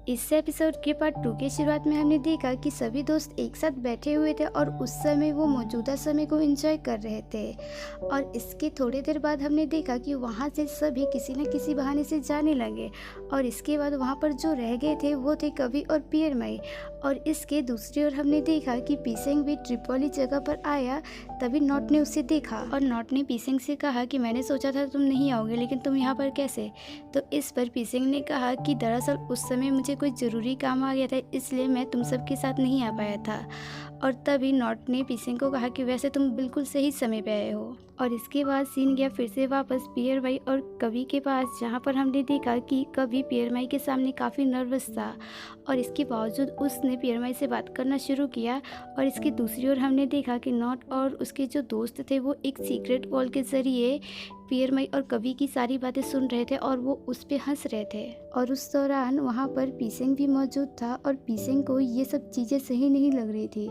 इस एपिसोड के पार्ट 2 के शुरुआत में हमने देखा कि सभी दोस्त एक साथ बैठे हुए थे और उस समय वो मौजूदा समय को एंजॉय कर रहे थे। और इसके थोड़ी देर बाद हमने देखा कि वहाँ से सभी किसी न किसी बहाने से जाने लगे और इसके बाद वहाँ पर जो रह गए थे वो थे कवि और पियरमई। और इसके दूसरी ओर हमने देखा कि पीसेंग भी ट्रिप वाली जगह पर आया। तभी नॉट ने उसे देखा और नॉट ने पीसेंग से कहा कि मैंने सोचा था तुम नहीं आओगे, लेकिन तुम यहाँ पर कैसे। तो इस पर पीसेंग ने कहा कि दरअसल उस समय मुझे कोई ज़रूरी काम आ गया था, इसलिए मैं तुम सबके साथ नहीं आ पाया था। और तभी नॉट ने पीसेंग को कहा कि वैसे तुम बिल्कुल सही समय पे आए हो। और इसके बाद सीन गया फिर से वापस पियरमई और कवि के पास, जहाँ पर हमने देखा कि कवि पियरमई के सामने काफ़ी नर्वस था और इसके बावजूद उसने पियरमई से बात करना शुरू किया। और इसकी दूसरी ओर हमने देखा कि नॉट और उसके जो दोस्त थे वो एक सीक्रेट कॉल के ज़रिए पियरमई और कवि की सारी बातें सुन रहे थे और वो उस पर हंस रहे थे। और उस दौरान वहाँ पर पीसेंग भी मौजूद था और पीसेंग को ये सब चीज़ें सही नहीं लग रही थी,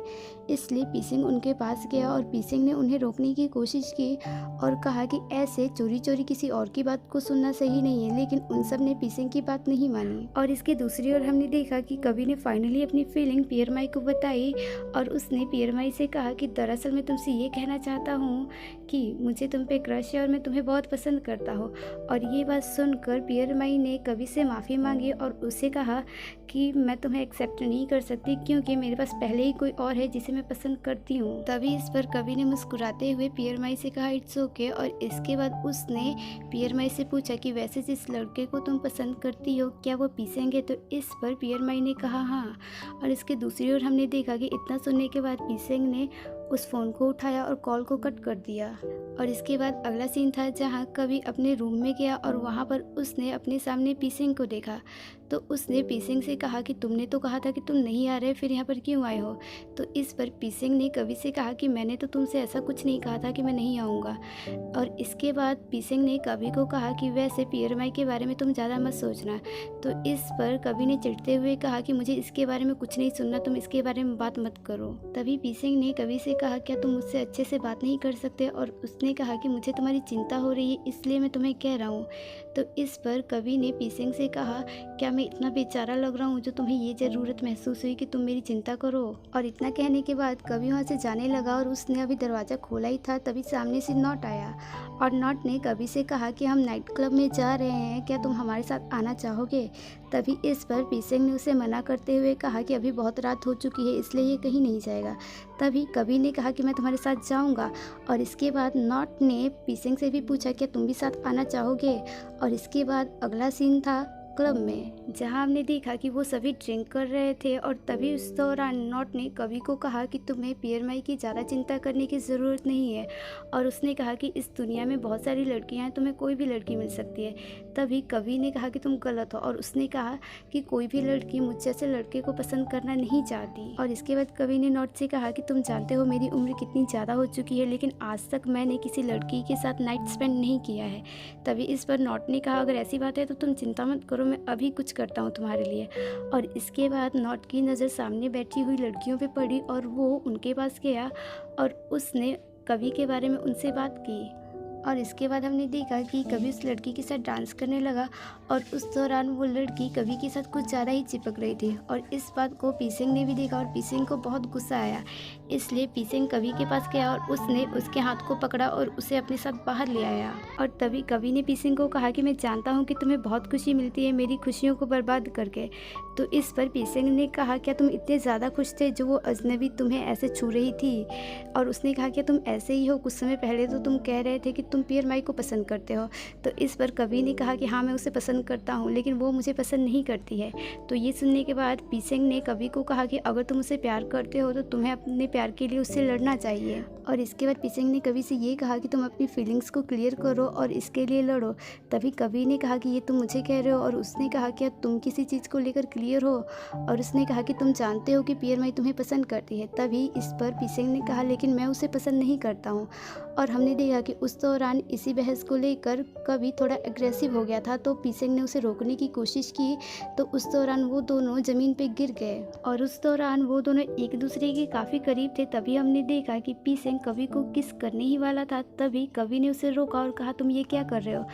इसलिए पीसेंग उनके पास गया और पीसेंग ने उन्हें रोकने की कोशिश की और कहा कि ऐसे चोरी चोरी किसी और की बात को सुनना सही नहीं है, लेकिन उन सब ने पीसेंग की बात नहीं मानी। और इसके दूसरी ओर हमने देखा कि कवि ने फाइनली अपनी फीलिंग पियरमई को बताई और उसने पियरमई से कहा कि दरअसल मैं तुमसे ये कहना चाहता हूँ कि मुझे तुम पे क्रश है और मैं तुम्हें बहुत पसंद करता हूँ। और ये बात सुनकर पियरमई ने कवि से माफ़ी मांगी और उसे कहा कि मैं तुम्हें एक्सेप्ट नहीं कर सकती क्योंकि मेरे पास पहले ही कोई और है जिसे मैं पसंद करती हूँ। तभी इस पर कवि ने मुस्कुराते हुए पियरमई से कहा इट्स ओके। और इसके बाद उसने पियरमई से पूछा कि वैसे जिस लड़के को तुम पसंद करती हो क्या वो पीसेंग है। तो इस पर पियरमई ने कहा हाँ। और इसके दूसरी ओर हमने देखा कि इतना सुनने के बाद पीसेंग ने उस फ़ोन को उठाया और कॉल को कट कर दिया। और इसके बाद अगला सीन था जहाँ कवि अपने रूम में गया और वहाँ पर उसने अपने सामने पीसेंग को देखा। तो उसने पीसेंग से कहा कि तुमने तो कहा था कि तुम नहीं आ रहे, फिर यहाँ पर क्यों आए हो। तो इस पर पीसेंग ने कवि से कहा कि मैंने तो तुमसे ऐसा कुछ नहीं कहा था कि मैं नहीं आऊँगा। और इसके बाद पीसेंग ने कवि को कहा कि वैसे पियरमई के बारे में तुम ज़्यादा मत सोचना। तो इस पर कवि ने चिढ़ते हुए कहा कि मुझे इसके बारे में कुछ नहीं सुनना, तुम इसके बारे में बात मत करो। तभी पीसेंग ने कवि से कहा क्या तुम मुझसे अच्छे से बात नहीं कर सकते। और उसने कहा कि मुझे तुम्हारी चिंता हो रही है इसलिए मैं तुम्हें कह रहा हूँ। तो इस पर कवि ने पीसेंग से कहा क्या मैं इतना बेचारा लग रहा हूँ जो तुम्हें ये ज़रूरत महसूस हुई कि तुम मेरी चिंता करो। और इतना कहने के बाद कवि वहाँ से जाने लगा और उसने अभी दरवाज़ा खोला ही था तभी सामने से नॉट आया और नॉट ने कवि से कहा कि हम नाइट क्लब में जा रहे हैं, क्या तुम हमारे साथ आना चाहोगे। तभी इस पर पीसेंग ने उसे मना करते हुए कहा कि अभी बहुत रात हो चुकी है इसलिए ये कहीं नहीं जाएगा। तभी कवि ने कहा कि मैं तुम्हारे साथ जाऊंगा। और इसके बाद नॉट ने पीसेंग से भी पूछा क्या तुम भी साथ आना चाहोगे। और इसके बाद अगला सीन था क्लब में, जहां हमने देखा कि वो सभी ड्रिंक कर रहे थे। और तभी उस दौरान नॉट ने कवि को कहा कि तुम्हें पियरमई की ज़्यादा चिंता करने की ज़रूरत नहीं है। और उसने कहा कि इस दुनिया में बहुत सारी लड़कियां हैं, तुम्हें कोई भी लड़की मिल सकती है। तभी कवि ने कहा कि तुम गलत हो और उसने कहा कि कोई भी लड़की मुझ जैसे लड़के को पसंद करना नहीं चाहती। और इसके बाद कवि ने नॉट से कहा कि तुम जानते हो मेरी उम्र कितनी ज़्यादा हो चुकी है, लेकिन आज तक मैंने किसी लड़की के साथ नाइट स्पेंड नहीं किया है। तभी इस पर नॉट ने कहा अगर ऐसी बात है तो तुम चिंता मत करो, मैं अभी कुछ करता हूँ तुम्हारे लिए। और इसके बाद नॉट की नज़र सामने बैठी हुई लड़कियों पे पड़ी और वो उनके पास गया और उसने कवि के बारे में उनसे बात की। और इसके बाद हमने देखा कि कवि उस लड़की के साथ डांस करने लगा और उस दौरान वो लड़की कवि के साथ कुछ ज़्यादा ही चिपक रही थी। और इस बात को पीसेंग ने भी देखा और पीसेंग को बहुत गुस्सा आया, इसलिए पीसेंग कवि के पास गया और उसने उसके हाथ को पकड़ा और उसे अपने साथ बाहर ले आया। और तभी कवि ने पीसेंग को कहा कि मैं जानता हूँ कि तुम्हें बहुत खुशी मिलती है मेरी खुशियों को बर्बाद करके। तो इस पर पीसेंग ने कहा क्या तुम इतने ज़्यादा खुश थे जो वो अजनबी तुम्हें ऐसे छू रही थी। और उसने कहा क्या तुम ऐसे ही हो, कुछ समय पहले तो तुम कह रहे थे कि तुम पियरमई को पसंद करते हो। तो इस पर कवि ने कहा कि हाँ मैं उसे पसंद करता हूँ, लेकिन वो मुझे पसंद नहीं करती है। तो ये सुनने के बाद पीसेंग ने कवि को कहा कि अगर तुम उसे प्यार करते हो तो तुम्हें अपने प्यार के लिए उससे लड़ना चाहिए। और इसके बाद पीसेंग ने कवि से ये कहा कि तुम अपनी फीलिंग्स को क्लियर करो और इसके लिए लड़ो। तभी कवि ने कहा कि ये तुम मुझे कह रहे हो। और उसने कहा क्या तुम किसी चीज़ को लेकर क्लियर हो। और उसने कहा कि तुम जानते हो कि पियरमई तुम्हें पसंद करती है। तभी इस पर पीसेंग ने कहा लेकिन मैं उसे पसंद नहीं करता हूँ। और हमने देखा कि उस दौरान इसी बहस को लेकर कवि थोड़ा एग्रेसिव हो गया था, तो पीसेंग ने उसे रोकने की कोशिश की। तो उस दौरान वो दोनों ज़मीन पे गिर गए और उस दौरान वो दोनों एक दूसरे के काफ़ी करीब थे। तभी हमने देखा कि पीसेंग कवि को किस करने ही वाला था। तभी कवि ने उसे रोका और कहा तुम ये क्या कर रहे हो।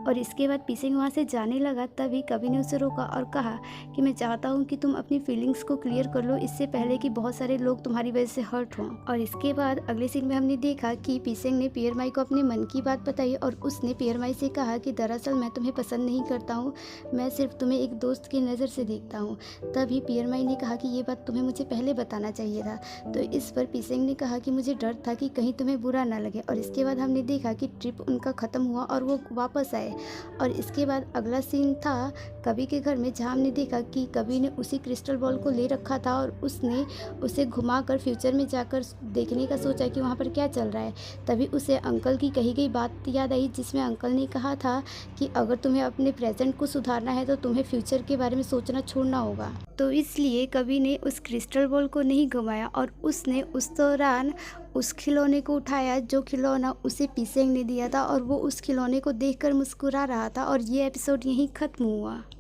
और इसके बाद पीसेंग वहाँ से जाने लगा। तभी कवि ने उसे रोका और कहा कि मैं चाहता हूँ कि तुम अपनी फीलिंग्स को क्लियर कर लो इससे पहले कि बहुत सारे लोग तुम्हारी वजह से हर्ट हों। और इसके बाद अगले सीन में हमने देखा कि पीसेंग ने पियर माई को अपने मन की बात बताई और उसने पियर माई से कहा कि दरअसल मैं तुम्हें पसंद नहीं करता हूँ, मैं सिर्फ तुम्हें एक दोस्त की नज़र से देखता हूँ। तभी पियर माई ने कहा कि ये बात तुम्हें मुझे पहले बताना चाहिए था। तो इस पर पीसेंग ने कहा कि मुझे डर था कि कहीं तुम्हें बुरा ना लगे। और इसके बाद हमने देखा कि ट्रिप उनका ख़त्म हुआ और वो वापस आए। और इसके बाद अगला सीन था कवि के घर में, जहाँ हमने देखा कि कवि ने उसी क्रिस्टल बॉल को ले रखा था और उसने उसे घुमाकर फ्यूचर में जाकर देखने का सोचा कि वहाँ पर क्या चल रहा है। तभी उसे अंकल की कही गई बात याद आई, जिसमें अंकल ने कहा था कि अगर तुम्हें अपने प्रेजेंट को सुधारना है तो तुम्हें फ्यूचर के बारे में सोचना छोड़ना होगा। तो इसलिए कवि ने उस क्रिस्टल बॉल को नहीं घुमाया और उसने उस दौरान उस खिलौने को उठाया जो खिलौना उसे पीसेंग ने दिया था और वो उस खिलौने को देखकर मुस्कुरा रहा था। और ये एपिसोड यहीं ख़त्म हुआ।